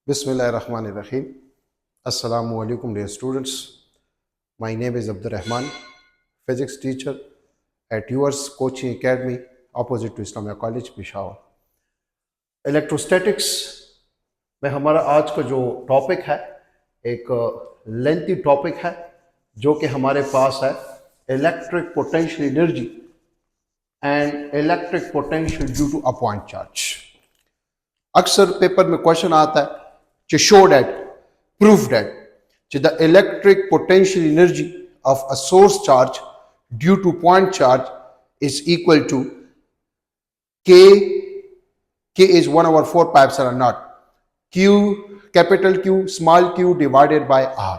Bismillahirrahmanirrahim. Assalamu alaikum dear students. My name is Abdur Rahman, physics teacher at yours coaching academy opposite to Islamia College Peshawar. Electrostatics में हमारा आज का जो topic है एक lengthy topic है जो कि हमारे पास है electric potential energy and electric potential due to a point charge. अक्सर पेपर में क्वेश्चन आता है to show that, prove that the electric potential energy of a source charge due to point charge is equal to K is 1/4 naught, Q, capital Q, small q divided by R।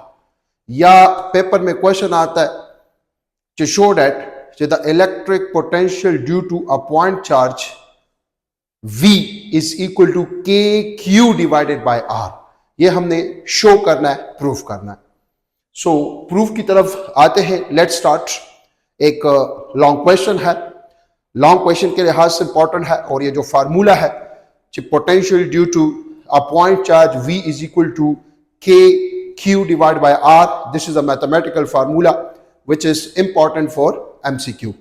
या paper में question आता है to show that the electric potential due to a point charge V is equal to KQ divided by R। ये हमने show करना है, proof करना है। सो प्रूफ की तरफ आते हैं। Let's start. एक लॉन्ग क्वेश्चन है, लॉन्ग क्वेश्चन के लिहाज से इंपॉर्टेंट है और ये जो फार्मूला है potential due to a point charge V is equal to KQ divided by R, this is a mathematical formula which is important for MCQ।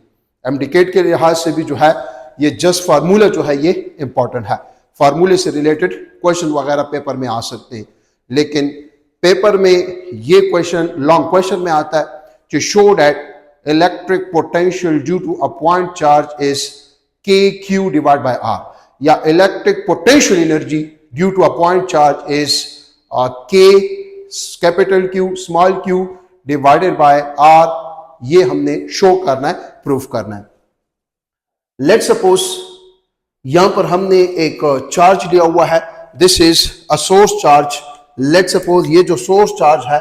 MDCAT के लिहाज से भी जो है ये जस्ट फार्मूला जो है ये इंपॉर्टेंट है। फार्मूले से रिलेटेड क्वेश्चन वगैरह पेपर में आ सकते हैं, लेकिन पेपर में ये क्वेश्चन लॉन्ग क्वेश्चन में आता है to show that electric potential due to a point charge is KQ divide by R, या electric potential energy due to a point charge is K capital Q small q divided by R। ये हमने show करना है, proof करना है। Let's suppose यहां पर हमने एक चार्ज लिया हुआ है, this is a source charge. Let's suppose ये जो सोर्स चार्ज है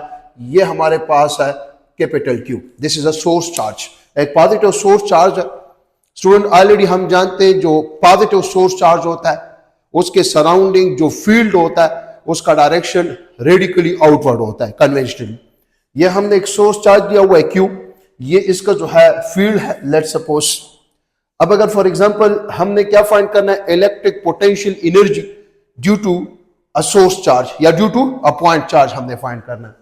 ये हमारे पास है capital Q, this is a source charge, एक पॉजिटिव सोर्स चार्ज है। स्टूडेंट ऑलरेडी हम जानते हैं जो पॉजिटिव सोर्स चार्ज होता है उसके सराउंडिंग जो फील्ड होता है उसका डायरेक्शन रेडिकली आउटवर्ड होता है कन्वेंशनली। ये हमने एक सोर्स चार्ज दिया हुआ है Q, ये इसका जो है फील्ड है। लेट्स सपोज अब अगर फॉर एग्जांपल हमने क्या फाइंड करना है, electric potential energy due to a source charge या due to a point charge हमने फाइंड करना है।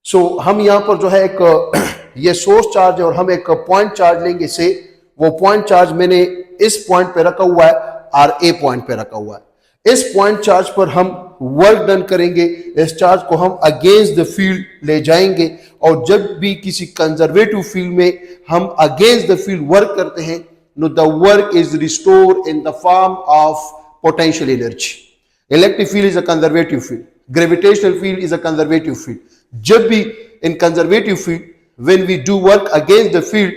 सो हम यहां पर जो है एक ये सोर्स चार्ज है और हम एक पॉइंट चार्ज लेंगे से वो पॉइंट चार्ज मैंने इस पॉइंट पे रखा हुआ है और ए पॉइंट पे रखा हुआ है। इस पॉइंट चार्ज पर हम वर्क डन करेंगे, इस चार्ज को हम अगेंस्ट द फील्ड ले जाएंगे और जब भी किसी कंजर्वेटिव फील्ड में हम अगेंस्ट द फील्ड वर्क करते हैं no the work is restored in the form of potential energy। electric field is a conservative field, gravitational field is a conservative field। जब भी in conservative field when we do work against the field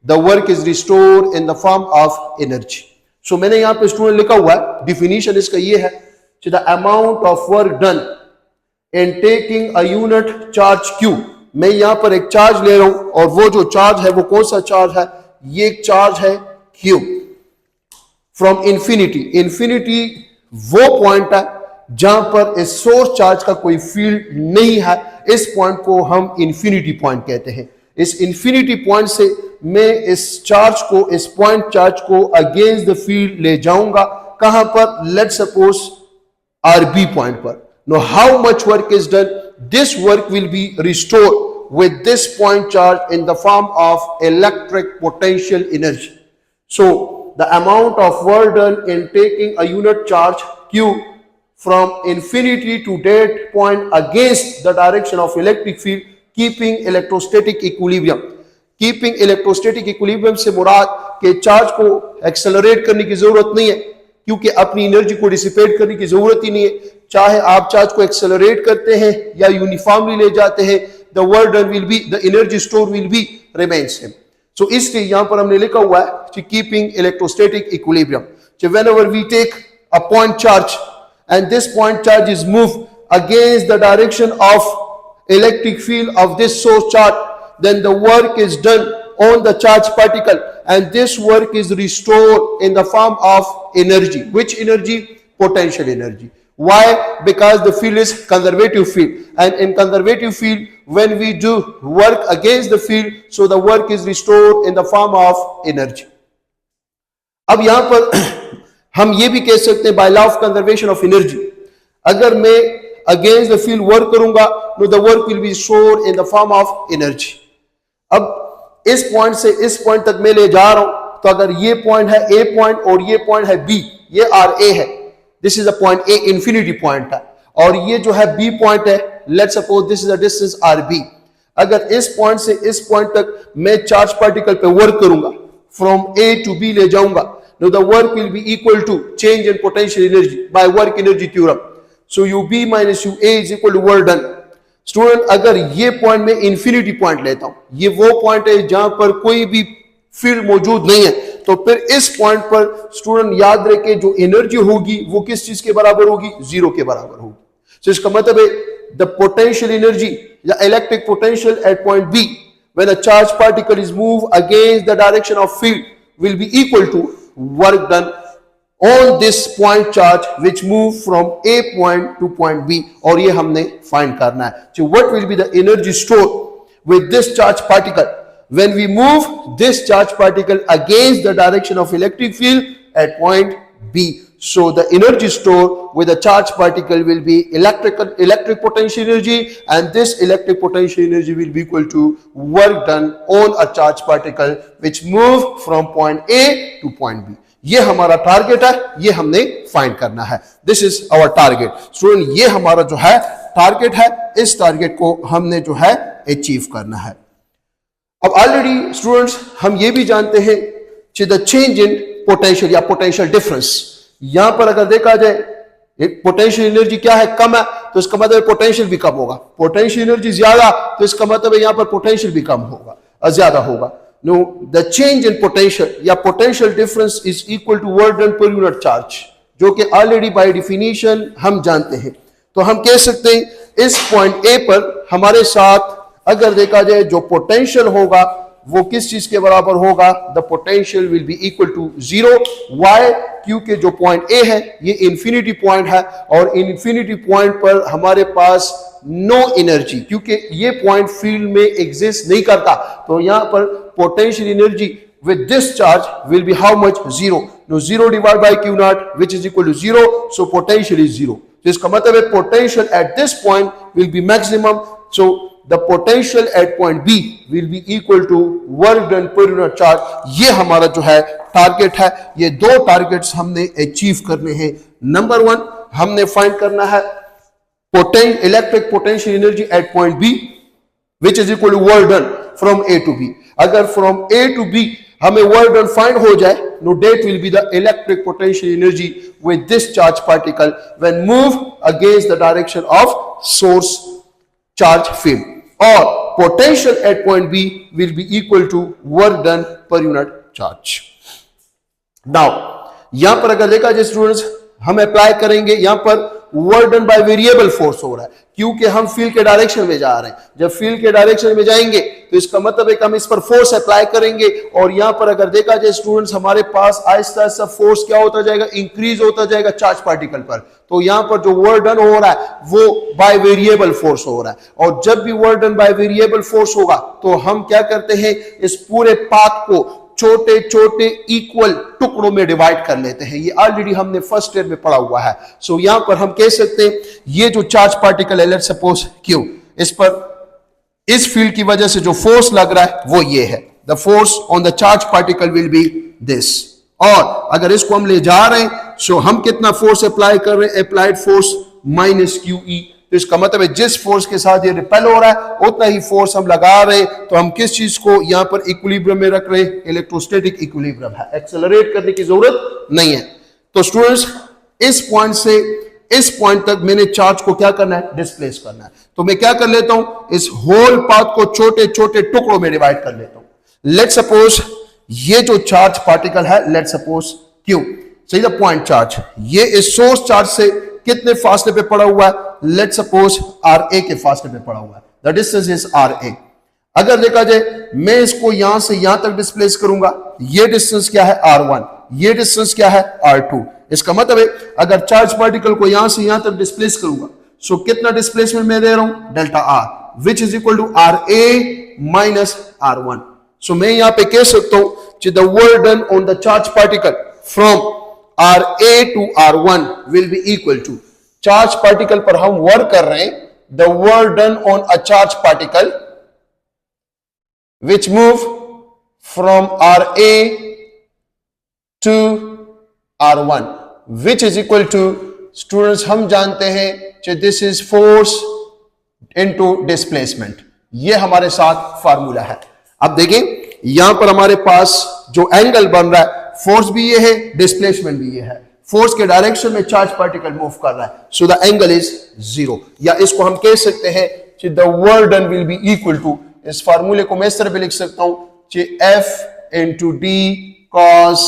the work is restored in the form of energy। so मैंने यहां पे student लिखा हुआ है, definition इसका ये है the amount of work done in taking a unit charge Q। मैं यहां पर एक चार्ज ले रहा हूं और वो जो चार्ज है वो कौन सा चार्ज है, ये एक चार्ज है Q फ्रॉम इंफिनिटी। इंफिनिटी वो पॉइंट है जहां पर इस सोर्स चार्ज का कोई फील्ड नहीं है, इस पॉइंट को हम इंफिनिटी पॉइंट कहते हैं। इस इंफिनिटी पॉइंट से मैं इस चार्ज को, इस पॉइंट चार्ज को अगेंस्ट द फील्ड ले जाऊंगा। कहां पर, लेट्स सपोज RB पॉइंट पर। Know how much work is done, this work will be restored with this point charge in the form of electric potential energy। So the amount of work done in taking a unit charge Q from infinity to that point against the direction of electric field keeping electrostatic equilibrium। keeping electrostatic equilibrium से मुराद के charge को accelerate करने की जरूरत नहीं है क्योंकि अपनी एनर्जी को डिसिपेट करने की जरूरत ही नहीं है। चाहे आप चार्ज को एक्सेलरेट करते हैं या यूनिफॉर्मली ले जाते हैं, the work done will be, the energy store will be remains same। so इसलिए यहां पर हमने लिखा हुआ है keeping electrostatic equilibrium। so whenever we take a point charge and this point charge is moved against the direction of electric field of this source charge, then the work is done on the charge particle and this work is restored in the form of energy। which energy? Potential energy। why? because the field is conservative field and in conservative field when we do work against the field so the work is restored in the form of energy। अब यहां पर हम ये भी कह सकते हैं by law of conservation of energy अगर मैं अगेंस्ट द फील्ड वर्क करूंगा, no the work will be stored in the form of energy. अब इस पॉइंट से इस पॉइंट तक मैं ले जा रहा हूं, तो अगर ये पॉइंट है ए पॉइंट और ये पॉइंट है बी, ये आर ए है, this is the point A, infinity point है, और ये जो है बी पॉइंट है, let's suppose this is the distance R B. अगर इस पॉइंट से इस पॉइंट तक मैं चार्ज पार्टिकल पे वर्क करूंगा, फ्रॉम ए टू बी ले जाऊंगा, no the work will be equal to change in potential energy by work energy theorem. So U B minus U A is equal to work done. Student, अगर ये point में infinity point लेता हूं, ये वो point है जहां पर कोई भी फील्ड मौजूद नहीं है, तो फिर इस पॉइंट पर स्टूडेंट याद रखें जो एनर्जी होगी वो किस चीज के बराबर होगी? जीरो के बराबर होगी। तो इसका मतलब है द पोटेंशियल एनर्जी या electric potential at point B when a charge particle is move against the direction of field will be equal to work done on this point charge which move from A point to point B, और ये हमने find करना है। So what will be the energy stored with this charge particle when we move this charge particle against the direction of electric field at point B? So the energy stored with the charge particle will be electric potential energy, and this electric potential energy will be equal to work done on a charge particle which move from point A to point B. ये हमारा target है, ये हमने find करना है। This is our target. Student, ये हमारा जो है टारगेट है, इस टारगेट को हमने जो है अचीव करना है। अब ऑलरेडी स्टूडेंट्स हम ये भी जानते हैं कि द चेंज इन पोटेंशियल या पोटेंशियल डिफरेंस, यहां पर अगर देखा जाए पोटेंशियल एनर्जी क्या है? कम है, तो इसका मतलब पोटेंशियल भी कम होगा। पोटेंशियल एनर्जी ज्यादा, तो इसका मतलब यहां पर पोटेंशियल भी कम होगा, ज्यादा होगा। No, the change in potential या potential difference is equal to work done per unit charge, जो कि ऑलरेडी बाय डिफिनीशन हम जानते हैं। तो हम कह सकते हैं इस पॉइंट ए पर हमारे साथ अगर देखा जाए जो पोटेंशियल होगा वो किस चीज के बराबर होगा? The potential will be equal to zero. Why? क्योंकि जो पॉइंट ए है ये इंफिनिटी पॉइंट है, और इंफिनिटी पॉइंट पर हमारे पास नो एनर्जी, क्योंकि ये पॉइंट फील्ड में एग्जिस्ट नहीं करता, तो यहां पर potential energy with this charge will be how much? Zero. Now 0 divided by Q naught, which is equal to 0, so potential is 0. तो इसका मतलब है potential at this point will be maximum, so the potential at point B will be equal to work done per unit charge. ये हमारा जो है target है। ये दो टारगेट्स हमने अचीव करने हैं। नंबर 1 हमने फाइंड करना है electric potential energy at point B which is equal to work done from A to B. अगर from A to B हमें work done find हो जाए, no that will be the electric potential energy with this charge particle when move against the direction of source charge field, or potential at point B will be equal to work done per unit charge. Now यहां पर अगर देखा जाए students, हम apply करेंगे, यहां पर work done by variable force हो रहा है, क्योंकि हम फील्ड के डायरेक्शन में जा रहे हैं। जब फील्ड के डायरेक्शन में जाएंगे तो इसका मतलब है कि हम इस पर फोर्स अप्लाई करेंगे, और यहां पर अगर देखा जाए स्टूडेंट्स हमारे पास आहिस्ता आहिस्ता फोर्स क्या होता जाएगा? इंक्रीज होता जाएगा चार्ज पार्टिकल पर। तो यहां पर जो वर्क डन हो रहा है वो बाय वेरिएबल फोर्स हो रहा है, और जब भी work done by variable force होगा तो हम क्या करते हैं? इस पूरे पाथ को छोटे छोटे इक्वल टुकड़ों में डिवाइड कर लेते हैं। ये ऑलरेडी हमने फर्स्ट ईयर में पढ़ा हुआ है। सो यहां पर हम कह सकते हैं ये जो चार्ज पार्टिकल है, लेट्स सपोज क्यू, इस पर इस फील्ड की वजह से जो फोर्स लग रहा है वो ये है। The force on the charge particle will be this, और अगर इसको हम ले जा रहे हैं सो हम कितना फोर्स अप्लाई कर रहे हैं? Applied force minus Q E. तो इसका मतलब है जिस फोर्स के साथ ये रिपेल हो रहा है उतना ही फोर्स हम लगा रहे हैं। तो हम किस चीज को यहां पर इक्विलिब्रियम में रख रहे हैं? इलेक्ट्रोस्टैटिक इक्विलिब्रियम है, एक्सेलरेट करने की जरूरत नहीं है। तो स्टूडेंट्स इस पॉइंट से इस पॉइंट तक मैंने चार्ज को क्या करना है? डिस्प्लेस करना है। तो मैं क्या कर लेता हूं? इस होल पाथ को छोटे छोटे टुकड़ों में डिवाइड कर लेता हूं। लेट्स सपोज ये जो चार्ज पार्टिकल है, लेट्स सपोज क्यू, सही द पॉइंट चार्ज, ये इस सोर्स चार्ज से कितने फासले पे पड़ा हुआ है? लेट्स सपोज आर ए के फासले पे पड़ा हुआ है। The distance is R A. अगर देखा जाए मैं इसको यहां से यहां तक डिस्प्लेस करूंगा, ये डिस्टेंस क्या है? R1, ये डिस्टेंस क्या है? R2। इसका मतलब है अगर चार्ज पार्टिकल को यहां से यहां तक डिस्प्लेस करूंगा सो कितना डिस्प्लेसमेंट मैं दे रहा हूं? Delta R, which is equal to R A minus R1। सो मैं यहां पे कह सकता हूं कि the work done on the charge particle from RA to R1 will be equal to, charge particle पर हम वर्क कर रहे हैं, the work done on a charge particle which move from RA to R1 which is equal to, students हम जानते हैं कि this is force into displacement, ये हमारे साथ फार्मूला है। अब देखें यहां पर हमारे पास जो एंगल बन रहा है, फोर्स भी ये है, डिस्प्लेसमेंट भी ये है, फोर्स के डायरेक्शन में चार्ज पार्टिकल मूव कर रहा है, सो द एंगल इज 0, या इसको हम कह सकते हैं कि the work done will be equal to, इस फार्मूले को मैं इस तरह भी लिख सकता हूं कि F इंटू डी कॉस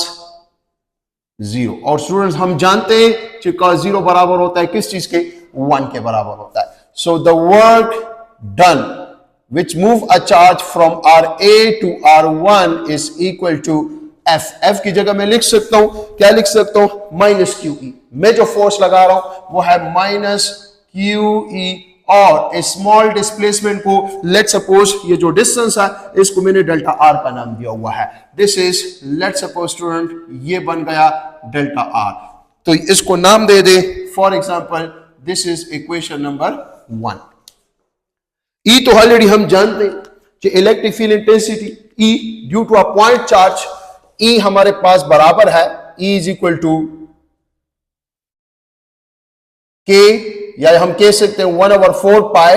0, और स्टूडेंट्स हम जानते हैं कि cos 0 बराबर होता है किस चीज के, 1 के बराबर होता है। So the work done which move a charge from RA to R1 is equal to F की जगह मैं लिख सकता हूं, क्या लिख सकता हूं, माइनस QE, मैं जो फोर्स लगा रहा हूं वो है माइनस QE, और स्मॉल डिस्प्लेसमेंट को लेट सपोज ये जो डिस्टेंस है इसको मैंने डेल्टा आर का नाम दिया हुआ है, this is let suppose student ये बन गया डेल्टा आर, तो इसको नाम दे दे, for example this is equation number 1। E तो ऑलरेडी हम जानते हैं कि electric field intensity E due to a point charge, E हमारे पास बराबर है ई इज इक्वल टू के, या हम कह सकते हैं 1/4 pi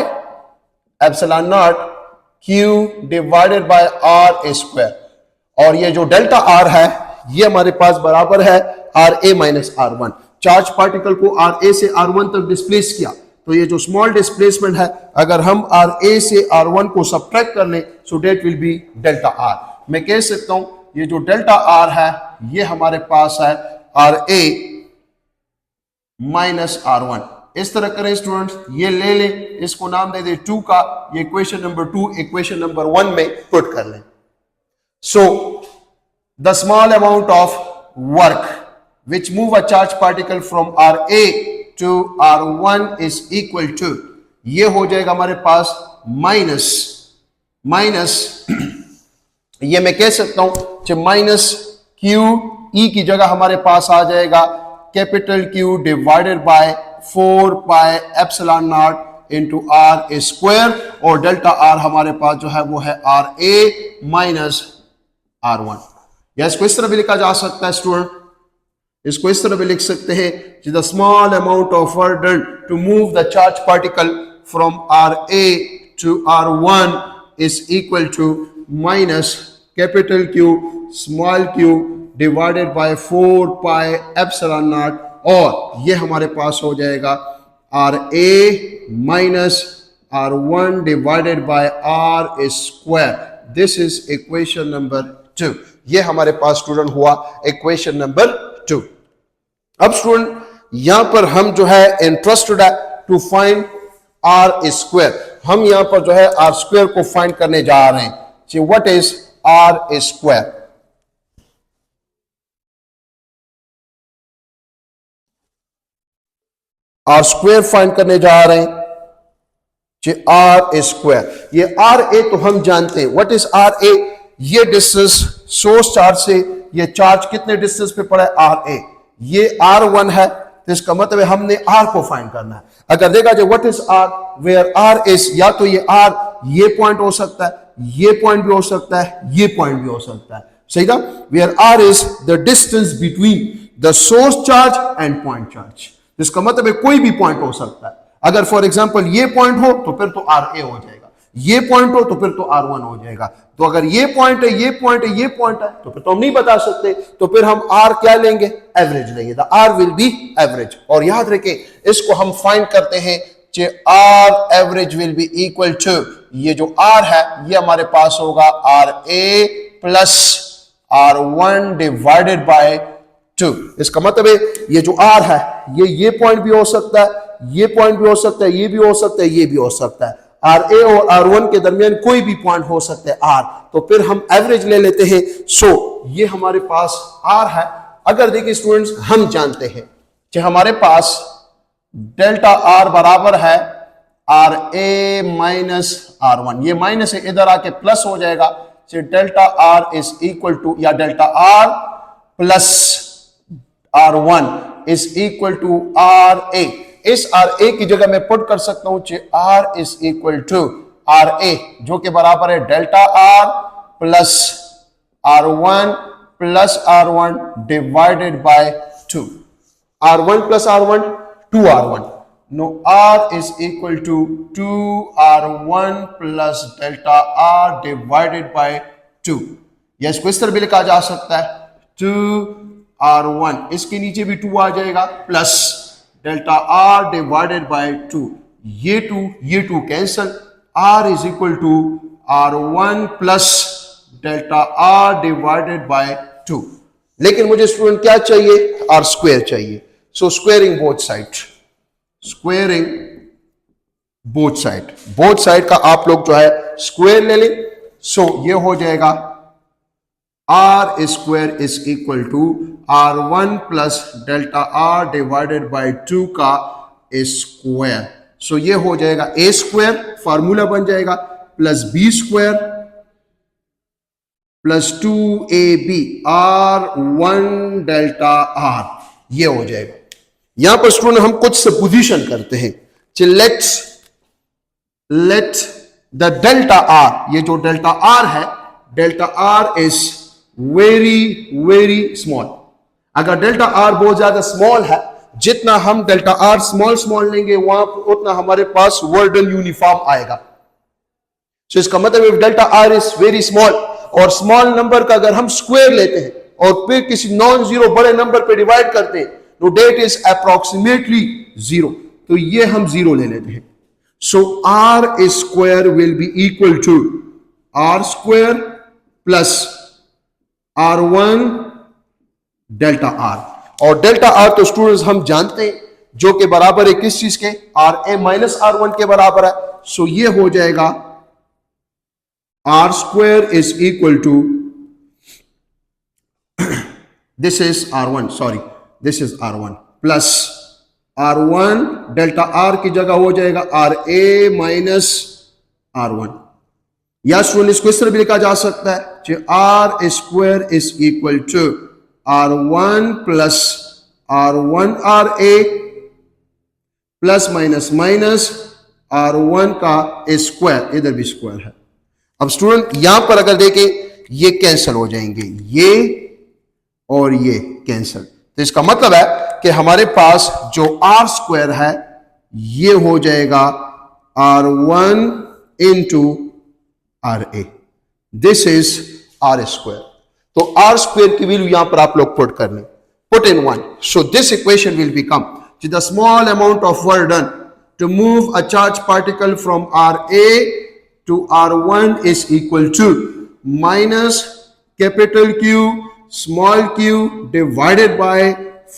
epsilon naught Q divided by R square, और ये जो डेल्टा आर है ये हमारे पास बराबर है RA minus R1। Charge particle को RA से R1 तक डिस्प्लेस किया, तो ये जो स्मॉल डिस्प्लेसमेंट है अगर हम RA से R1 को सब्ट्रैक्ट कर लें so that will be delta R. मैं कह सकता हूं ये जो डेल्टा आर है ये हमारे पास है RA माइनस R1। इस तरह करें स्टूडेंट्स, ये ले लें, इसको नाम दे दे 2 का, ये इक्वेशन नंबर 2 इक्वेशन नंबर 1 में पुट कर लें। So the small amount of work which move a charge particle from RA to R1 is equal to, ये हो जाएगा हमारे पास माइनस ये मैं कह सकता हूं कि माइनस QE की जगह हमारे पास आ जाएगा capital Q divided by 4 pi epsilon naught into R square, और डेल्टा आर हमारे पास जो है वो है RA माइनस R1। या इसको इस तरह भी लिखा जा सकता है स्टूडेंट, इसको इस तरह भी लिख सकते हैं कि the small amount of work done to move the charge particle from RA to R1 is equal to minus capital Q small q divided by 4 pi epsilon naught, और ये हमारे पास हो जाएगा RA minus R1 divided by R square, this is equation number 2। ये हमारे पास student हुआ इक्वेशन नंबर 2। अब स्टूडेंट यहां पर हम जो है इंटरेस्टेड है टू फाइंड R स्क्वायर, हम यहां पर जो है R स्क्वायर को फाइंड करने जा रहे हैं। What is R square? R square find करने जा रहे हैं कि R स्क्वायर, ये RA तो हम जानते हैं, व्हाट इज RA? ये डिस्टेंस सोर्स चार्ज से ये चार्ज कितने डिस्टेंस पे पड़ा है RA, ये R1 है, तो इसका मतलब है हमने R को फाइंड करना है। अगर देखा जाए what is R, where R is, या तो ये R ये पॉइंट हो सकता है, ये पॉइंट भी हो सकता है, ये पॉइंट भी हो सकता है, सही था। Where R is the distance between the source charge and point charge, इसका मतलब है कोई भी पॉइंट हो सकता है। अगर फॉर एग्जांपल ये पॉइंट हो तो फिर तो RA हो जाएगा, ये पॉइंट हो तो फिर तो R1 हो जाएगा। तो अगर ये पॉइंट है, ये पॉइंट है, ये पॉइंट है, तो फिर तो हम नहीं बता सकते, तो फिर हम R क्या लेंगे? एवरेज लेंगे, the R will be average. और याद रखें इसको हम फाइंड करते हैं कि R average will be equal to, ये जो R है ये हमारे पास होगा RA plus R1 divided by 2। इसका मतलब है ये जो R है ये पॉइंट भी हो सकता है, ये पॉइंट भी हो सकता है, ये भी हो सकता है, ये भी हो सकता है। RA और R1 के दरमियान कोई भी पॉइंट हो सकता है R, तो फिर हम एवरेज ले लेते हैं। सो ये हमारे पास R है। अगर देखिए स्टूडेंट्स हम जानते हैं कि हमारे पास डेल्टा R बराबर है RA माइनस R1, ये माइनस है इधर आके प्लस हो जाएगा, delta R is equal to, या delta R plus R1 is equal to RA। इस आर ए की जगह मैं पुट कर सकता हूं R is equal to R A, जो कि बराबर है delta R plus R1 plus R1 divided by 2. R1 plus R1, 2R1. Now R is equal to 2R1 plus delta R divided by 2. या इसको इस तरह भी लिखा जा सकता है 2R1, इसके नीचे भी 2 आ जाएगा, plus delta R divided by 2. ये 2 cancel, R is equal to R1 plus delta R divided by 2. लेकिन मुझे स्टूडेंट क्या चाहिए? R स्क्वायर चाहिए. सो स्क्वेयरिंग बोथ साइड का आप लोग जो है स्क्वायर ले लें. सो ये हो जाएगा R square is equal to R1 plus delta R divided by 2 का स्क्वायर. सो ये हो जाएगा A स्क्वायर, फार्मूला बन जाएगा, plus B square plus 2AB R1 delta R. ये हो जाएगा. यहां पर स्टूडेंट हम कुछ सपोजिशन करते हैं. लेट द डेल्टा R, ये जो डेल्टा R है, delta R is very small. अगर डेल्टा R बहुत ज्यादा स्मॉल है, जितना हम डेल्टा R स्मॉल लेंगे वहां उतना हमारे पास वर्डन यूनिफॉर्म आएगा. सो इसका मतलब delta R is very small और स्मॉल नंबर का अगर हम स्क्वायर लेते हैं और फिर किसी नॉन जीरो बड़े नंबर पे डिवाइड करते हैं तो डेट इज अप्रोक्सीमेटली 0. तो ये हम 0 ले लेते हैं. So R square will be equal to R square plus R1 delta R. और डेल्टा R तो स्टूडेंट्स हम जानते हैं जो कि बराबर है किस चीज के? RA माइनस R1 के बराबर है. सो ये हो जाएगा R square is equal to, this is R1 plus R1 delta R की जगह हो जाएगा RA माइनस R1. या स्टूडेंट इसको इस तरह भी लिखा जा सकता है R square is equal to R1 plus R1 RA plus minus R1 का स्क्वायर, इधर भी स्क्वायर है. अब स्टूडेंट यहां पर अगर देखें ये कैंसिल हो जाएंगे, ये और ये कैंसिल. तो इसका मतलब है कि हमारे पास जो R स्क्वायर है ये हो जाएगा R1 into RA. This is R square. तो R स्क्वायर की वैल्यू यहां पर आप लोग पुट कर लें, put in 1. So this equation will become the small amount of work done to move a charge particle from RA to R1 is equal to minus capital Q small q divided by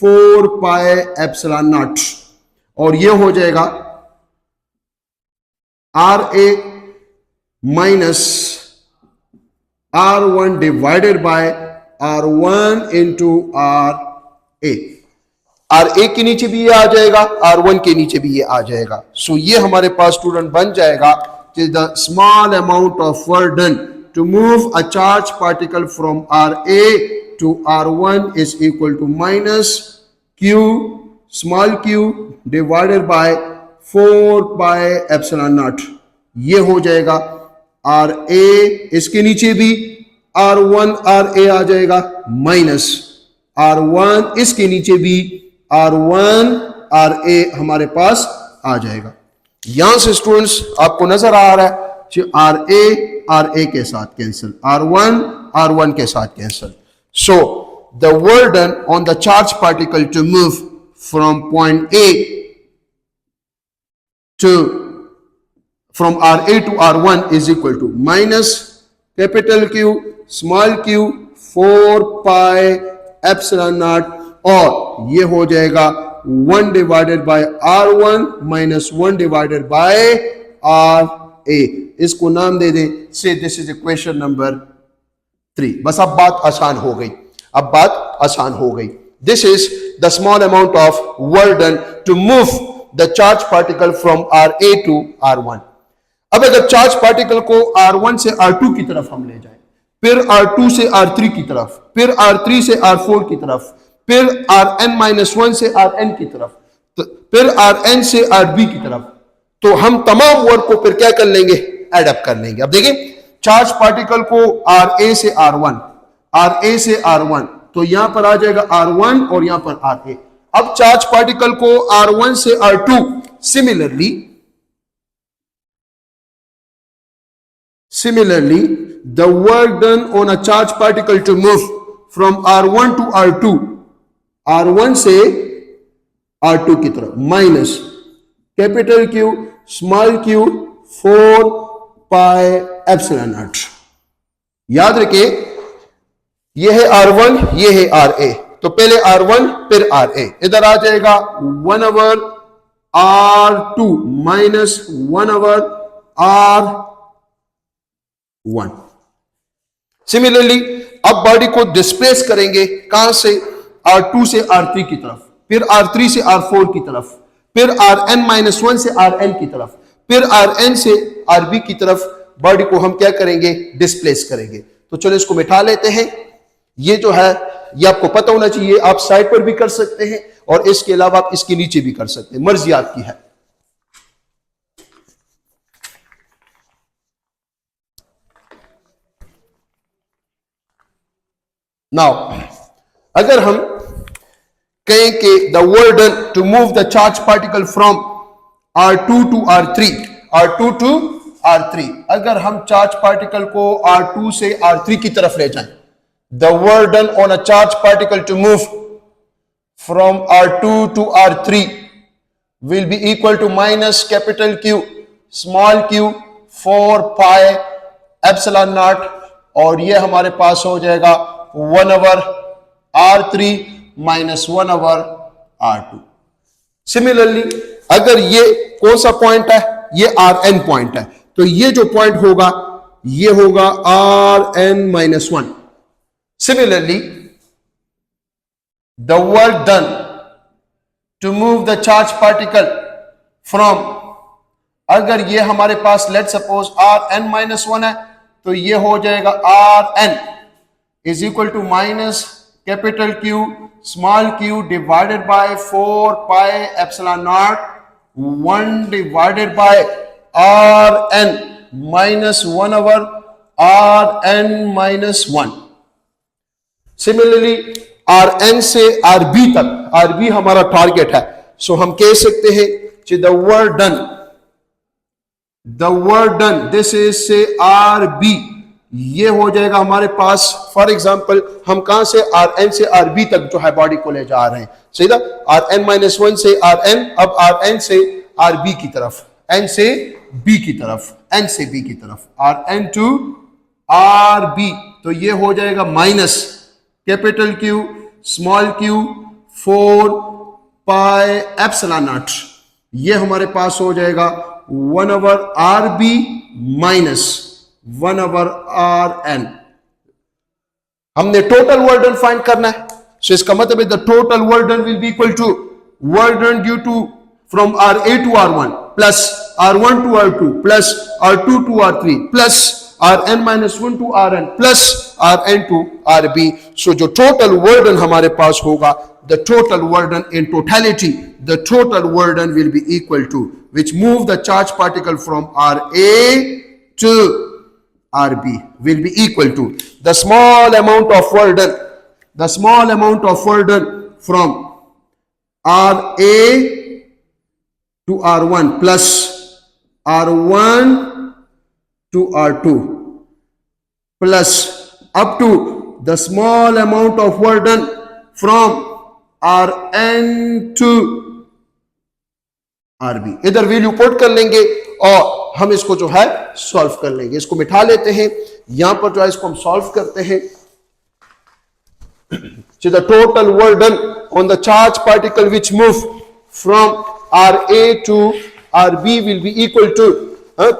4 pi epsilon naught. और ये हो जाएगा RA minus R1 divided by R1 into RA. RA के नीचे भी ये आ जाएगा, R1 के नीचे भी ये आ जाएगा. सो ये हमारे पास स्टूडेंट बन जाएगा the small amount of work done to move a charged particle from RA to R1 is equal to minus Q small q divided by 4 pi epsilon naught. ये हो जाएगा RA, इसके नीचे भी R1 RA आ जाएगा, minus R1, इसके नीचे भी R1 RA हमारे पास आ जाएगा. यहां से स्टूडेंट्स आपको नजर आ रहा है कि RA के साथ कैंसिल, R1 के साथ cancel. So the work done on the charge particle to move from point A to from RA to R1 is equal to minus capital Q small q 4 pi epsilon naught, और ये हो जाएगा 1 divided bye R1 minus 1 divided bye RA. इसको नाम दे दें, से this is equation number 3. बस अब बात आसान हो गई. This is the small amount of work done to move the charge particle from RA to R1. अब अगर चार्ज पार्टिकल को R1 से R2 की तरफ हम ले जाएं, फिर R2 से R3 की तरफ, फिर R3 से R4 की तरफ, फिर Rn-1 से Rn की तरफ, तो फिर आर एन से आर बी की तरफ, तो हम तमाम वर्क को फिर क्या कर लेंगे, एड अप कर लेंगे। अब देखिए चार्ज पार्टिकल को आर ए से आर वन, आर ए से आर वन, तो यहां पर आ जाएगा आर वन और यहां पर आर ए। अब चार्ज पार्टिकल को आर वन से R two, similarly the work done on a charge particle to move from r1 to r2, r1 से r2 की तरफ, minus capital Q small Q 4 pi epsilon not. याद रखिए यह है r1, यह है ra, तो पहले r1 फिर ra, इधर आ जाएगा 1 over r2 minus 1 over r1। Similarly अब बॉडी को डिस्प्लेस करेंगे, कहां से, r2 से r3 की तरफ, फिर r3 से r4 की तरफ, फिर rn-1 से rn की तरफ, फिर rn से rb की तरफ बॉडी को हम क्या करेंगे, डिस्प्लेस करेंगे। तो चलो इसको मिटा लेते हैं। ये जो है ये आपको पता होना चाहिए, आप साइड पर भी कर सकते हैं और इसके अलावा आप इसके नीचे भी कर सकते हैं, मर्जी आपकी है। नाउ अगर हम कहें कि the work done to move the charge particle from R2 to R3, R2 to R3, अगर हम चार्ज पार्टिकल को R2 से R3 की तरफ ले जाएं, the work done on a charge particle to move from R2 to R3 will be equal to minus capital Q small q 4 pi epsilon naught, और ये हमारे पास हो जाएगा 1 over R3 minus 1 over R2। Similarly अगर ये कौन सा पॉइंट है, ये Rn पॉइंट है, तो ये जो पॉइंट होगा ये होगा Rn-1। Similarly the work done to move the charge particle from, अगर ये हमारे पास लेट सपोज Rn-1 है, तो ये हो जाएगा Rn is equal to minus capital Q small q divided by 4 pi epsilon naught 1 divided by Rn minus 1 over Rn-1। Similarly Rn से Rb तक, Rb हमारा टारगेट है, सो हम कह सकते हैं कि the work done this is से Rb, ये हो जाएगा हमारे पास, फॉर एग्जांपल हम कहां से Rn से Rb तक जो है बॉडी को ले जा रहे हैं, सीधा Rn-1 से Rn, अब Rn से Rb की तरफ, n से b की तरफ, n से b की तरफ, Rn टू Rb, तो ये हो जाएगा minus capital Q small q 4 pi epsilon naught, ये हमारे पास हो जाएगा 1 over Rb minus 1 over Rn। हमने टोटल वर्क डन फाइंड करना है, सो इसका मतलब है the total work done will be equal to work done due to from Ra to R1 plus R1 to R2 plus R2 to R3 plus Rn-1 to Rn plus Rn to Rb। So जो total work done हमारे पास होगा, the total work done in totality, the total work done will be equal to, which move the charge particle from Ra to Rb will be equal to the small amount of work done, the small amount of work done from Ra to R1 plus R1 to R2 plus up to the small amount of work done from Rn to Rb। इधर value put कर लेंगे और हम इसको जो है solve कर लेंगे। इसको मिटा लेते हैं, यहां पर जो है इसको हम सॉल्व करते हैं। So the total work done on the charge particle which move from Ra to Rb will be equal to,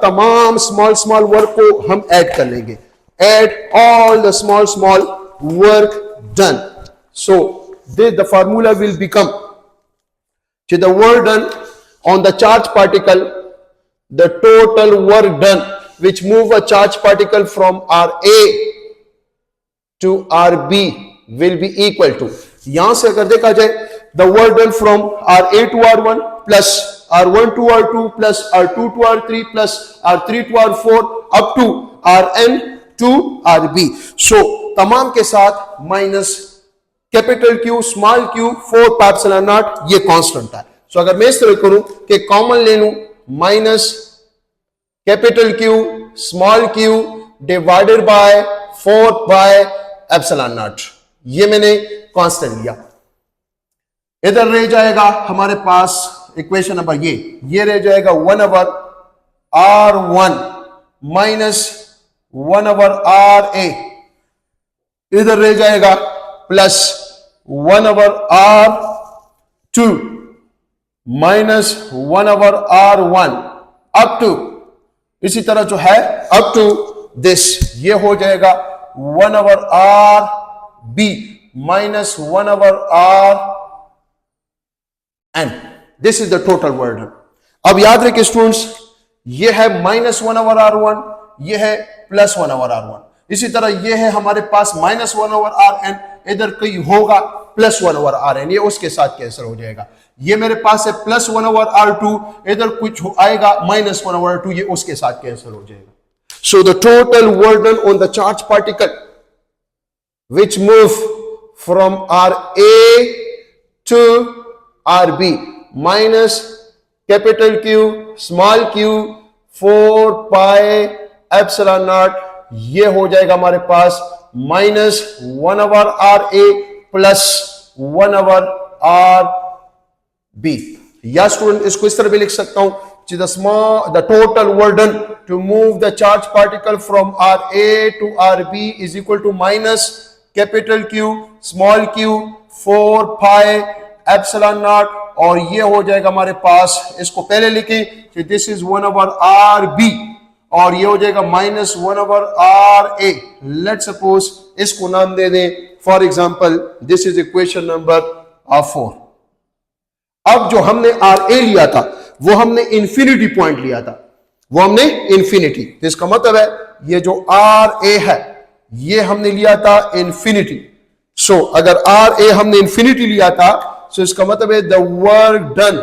तमाम स्मॉल वर्क को हम ऐड कर लेंगे, add all the small work done, so the formula will become to the work done on the charge particle, the total work done which move a charge particle from Ra to Rb will be equal to, यहां से अगर देखा जाए the work done from RA to R1 plus R1 to R2 plus R2 to R3 plus R3 to R4 up to Rn to Rb. So तमाम के साथ minus capital Q small Q 4 pi epsilon naught, ये constant है. सो अगर मैं इस तरह करूं कि कॉमन ले लूं minus capital Q small Q divided by 4 pi epsilon naught, ये मैंने कांस्टेंट लिया. इधर रह जाएगा हमारे पास इक्वेशन नंबर ये रह जाएगा 1/R1 माइनस 1/RA. इधर रह जाएगा plus 1/R2 minus 1/R1 up to, इसी तरह जो है अप टू दिस, ये हो जाएगा 1/RB minus 1/RN. This is the total work. अब याद रखिए स्टूडेंट्स, ये है माइनस 1/R1, ये है प्लस 1/R1. इसी तरह ये है हमारे पास माइनस 1/Rn, इधर कहीं होगा प्लस 1/Rn, ये उसके साथ कैंसिल हो जाएगा. ये मेरे पास है प्लस 1/R2, इधर कुछ आएगा माइनस 1/2, ये उसके साथ कैंसिल हो जाएगा. So the total work done on the charge particle which move from RA to RB minus capital Q small q 4 pi epsilon naught, ये हो जाएगा हमारे पास माइनस 1/RA प्लस 1/RB. या स्टूडेंट इसको इस तरह भी लिख सकता हूं, the total work done to move the charge particle from RA to RB is equal to minus capital Q small q 4 pi epsilon naught, और ये हो जाएगा हमारे पास, इसको पहले लिखें कि दिस इज 1/RB और ये हो जाएगा माइनस 1/RA. लेट सपोज इसको नाम दे दें, for example this is equation number 4. अब जो हमने RA लिया था वो हमने इंफिनिटी पॉइंट लिया था, वो हमने इंफिनिटी, तो इसका मतलब है ये जो RA है ये हमने लिया था इंफिनिटी. सो अगर RA हमने इंफिनिटी लिया था, सो इसका मतलब है the work done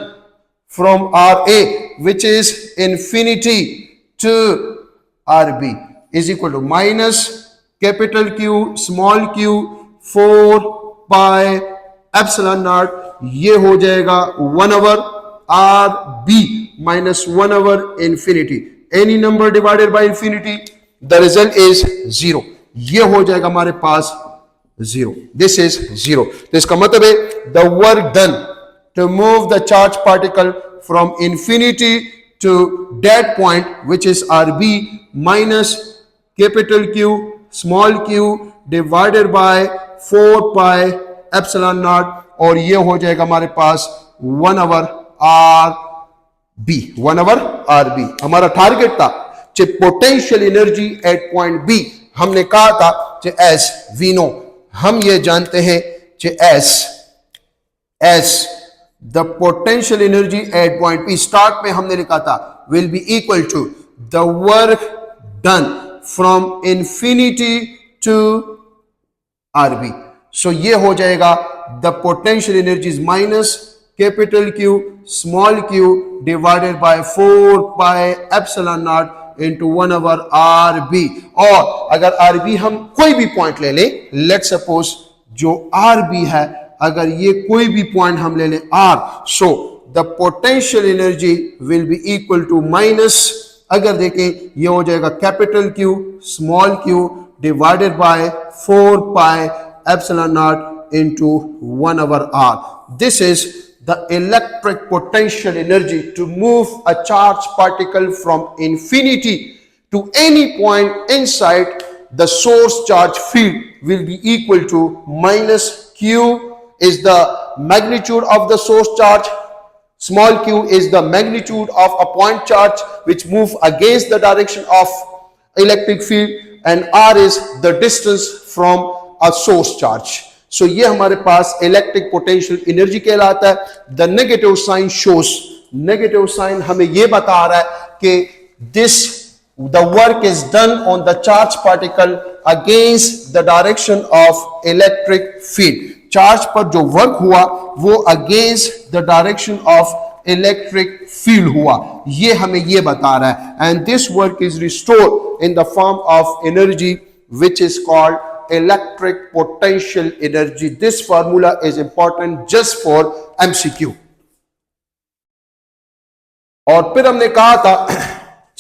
from RA which is infinity to RB is equal to minus capital Q small q 4 pi epsilon naught, ये हो जाएगा 1/RB minus 1/infinity. Any number divided by infinity, the result is 0. ये हो जाएगा हमारे पास 0. This is 0. तो इसका मतलब है the work done to move the charge particle from infinity to that point which is RB minus capital Q small q divided by 4 pi epsilon naught, और ये हो जाएगा हमारे पास 1/RB. 1/RB हमारा टारगेट था कि potential energy at point B, हमने कहा था कि एस वी नो, हम ये जानते हैं कि S the potential energy at point P, start में हमने लिखा था will be equal to the work done from infinity to RB. So ये हो जाएगा the potential energy is minus capital Q small q divided by 4 pi epsilon naught into 1/RB. और अगर RB हम कोई भी पॉइंट ले लें, let's suppose जो RB है अगर ये कोई भी पॉइंट हम ले लें R, so the potential energy will be equal to minus, अगर देखें ये हो जाएगा capital Q small q divided by 4 pi epsilon naught into 1/R. This is the electric potential energy to move a charge particle from infinity to any point inside the source charge field will be equal to minus Q is the magnitude of the source charge, small q is the magnitude of a point charge which move against the direction of electric field, and r is the distance from a source charge. So ये हमारे पास electric potential energy कहलाता है. The negative sign shows, negative sign हमें ये बता रहा है कि this the work is done on the charge particle against the direction of electric field. Charge पर जो वर्क हुआ वो against the direction of electric field हुआ, ये हमें ये बता रहा है। And this work is restored in the form of energy which is called electric potential energy. This formula is important just for MCQ. और फिर हमने कहा था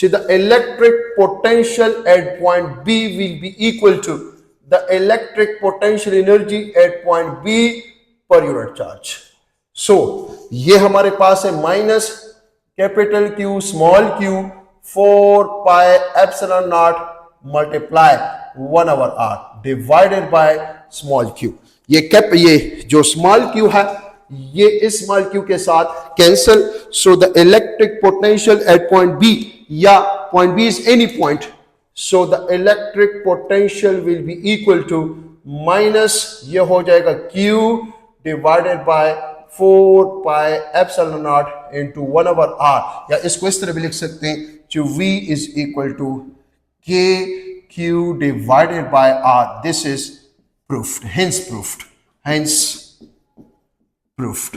the electric potential at point B will be equal to the electric potential energy at point B per unit charge. So ये हमारे पास है minus capital Q small q 4 pi epsilon not multiply 1/r divided by small q। ये जो small q है ये इस small q के साथ cancel. So the electric potential at point B, या point B is any point, so the electric potential will be equal to minus ये हो जाएगा Q divided by 4 pi epsilon naught into 1/r, या इसको इस तरह भी लिख सकते हैं जो V is equal to KQ divided by R। This is proved, hence proved.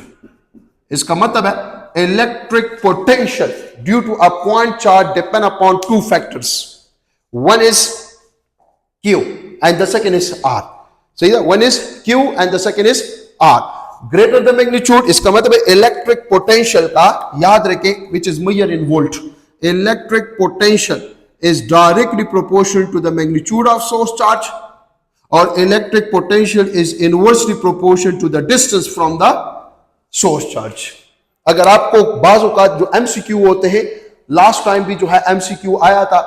इसका मतलब है electric potential due to a point charge depend upon two factors, one is Q and the second is R। सही है, one is Q and the second is R। Greater the magnitude, इसका मतलब है electric potential का याद रखें which is measured in volt. Electric potential is directly proportional to the magnitude of source charge, और electric potential is inversely proportional to the distance from the source charge. अगर आपको बाज़ औक़ात जो एमसीक्यू होते हैं, लास्ट टाइम भी जो है एमसीक्यू आया था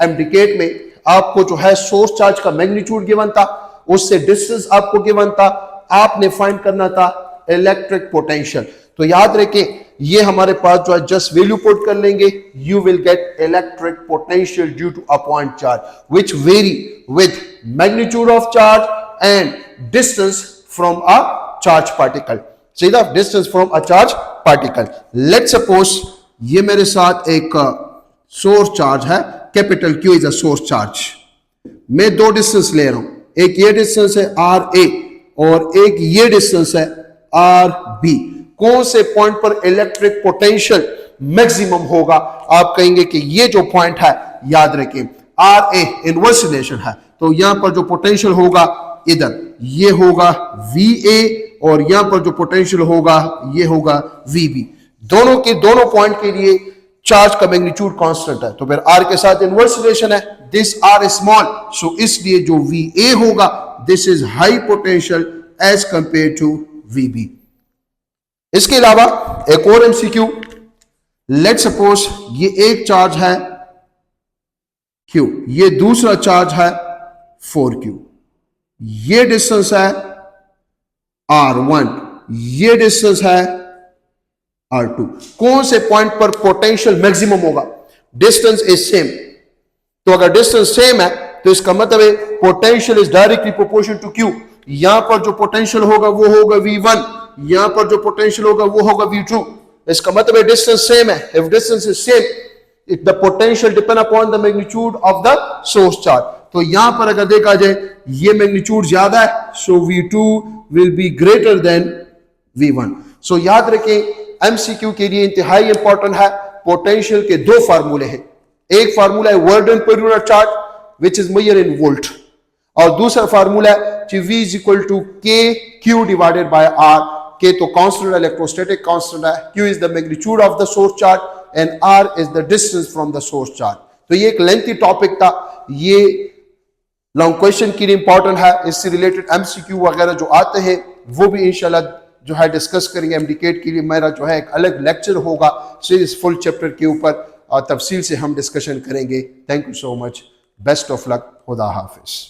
एमडीकेट में, आपको जो है सोर्स चार्ज का मैग्नीट्यूड गिवन था, उससे डिस्टेंस आपको गिवन था, आपने फाइंड करना था इलेक्ट्रिक पोटेंशियल। तो याद रखें ये हमारे पास जो है जस्ट वैल्यू पुट कर लेंगे, you will get electric potential due to a point charge which vary with magnitude of charge and distance from a charge particle. सीधा distance from a charge particle. Let's suppose ये मेरे साथ एक source charge है, capital Q is a source charge. मैं दो distance ले रहा हूं, एक ये डिस्टेंस है RA और एक ये डिस्टेंस है RB। कौन से पॉइंट पर इलेक्ट्रिक पोटेंशियल मैक्सिमम होगा? आप कहेंगे कि ये जो पॉइंट है, याद रखें RA इनवर्स रिलेशन है, तो यहां पर जो पोटेंशियल होगा इधर ये होगा VA, और यहां पर जो पोटेंशियल होगा ये होगा VB। दोनों पॉइंट के लिए चार्ज का मैग्नीट्यूड कांस्टेंट है, तो फिर R के साथ इनवर्स रिलेशन है, this R is small, so इसलिए जो VA होगा this is high potential as compare to VB। इसके अलावा एक और MCQ, लेट सपोज ये एक चार्ज है Q, ये दूसरा चार्ज है 4Q, ये डिस्टेंस है R1, ये डिस्टेंस है R2। कौन से पॉइंट पर पोटेंशियल मैक्सिमम होगा? डिस्टेंस इज सेम, तो अगर डिस्टेंस सेम है तो इसका मतलब है potential is directly proportional to Q। यहां पर जो पोटेंशियल होगा वो होगा V1, यहां पर जो पोटेंशियल होगा वो होगा V2। इसका मतलब है डिस्टेंस सेम है। If distance is same, the potential depend upon the magnitude of the source charge. तो यहां पर अगर देखा जाए ये मैग्नीट्यूड ज्यादा है, सो V2 will be greater than V1। सो याद रखें एमसीक्यू के लिए इंतहाई इंपॉर्टेंट है। पोटेंशियल के दो फार्मूले हैं, एक फार्मूला है वर्डन per unit charge which is measure in volt, और दूसरा फार्मूला है V is equal to KQ divided by R। K तो कांस्टेंट, इलेक्ट्रोस्टैटिक कांस्टेंट है, Q is the magnitude of the source charge and R is the distance from the source charge. तो ये एक lengthy topic था, ये long question के लिए important है। इससे रिलेटेड एमसीक्यू वगैरह जो आते हैं वो भी इंशाल्लाह जो है डिस्कस करेंगे। एमडीकेट के लिए मेरा जो है एक अलग लेक्चर होगा, इस फुल चैप्टर के ऊपर और तफसील से हम डिस्कशन करेंगे। Thank you so much, best of luck, खुदा हाफिज।